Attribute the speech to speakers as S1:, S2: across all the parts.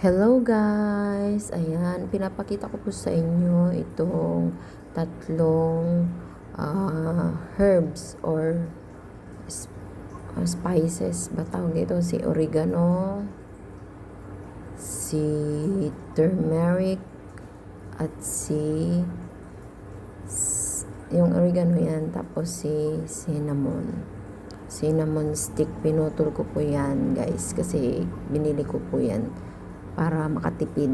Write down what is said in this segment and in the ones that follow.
S1: Hello guys! Ayan, pinapakita ko po sa inyo itong tatlong herbs or spices. Ba tawag dito? Si oregano, si turmeric, at yung oregano yan, tapos si cinnamon stick. Pinutol ko po yan guys kasi binili ko po yan para makatipid.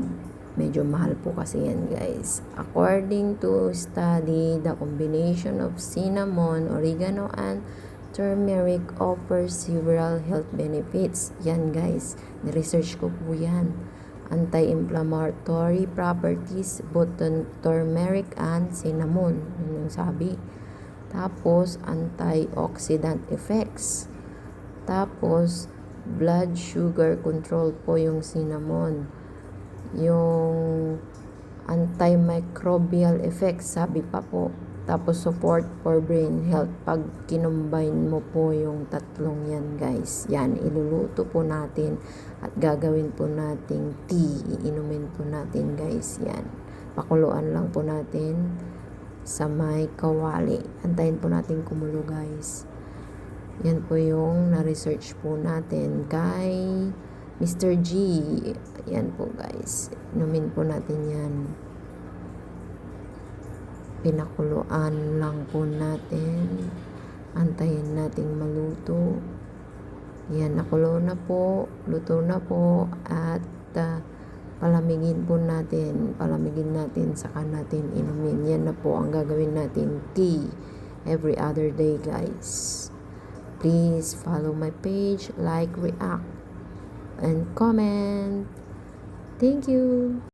S1: Medyo mahal po kasi yan guys. According to study, the combination of cinnamon, oregano, and turmeric offers several health benefits. Yan guys, ni-research ko po yan. Anti-inflammatory properties, both turmeric and cinnamon. Yun yung sabi. Tapos, antioxidant effects. Tapos, blood sugar control po yung cinnamon. Yung antimicrobial effects, sabi pa po. Tapos, support for brain health. Pag kinumbine mo po yung tatlong yan, guys. Yan, iluluto po natin at gagawin po nating tea. Iinumin po natin, guys. Yan. Pakuluan lang po natin sa may kawali. Antayin po natin kumulo, guys. Yan po yung na-research po natin kay Mr. G. Yan po guys. Inumin po natin yan. Pinakuluan lang po natin. Antayin nating maluto. Yan, nakulo na po. Luto na po. At palamigin po natin. Palamigin natin. Saka natin inumin. Yan na po ang gagawin natin. Tea. Every other day guys. Please follow my page, like, react, and comment. Thank you.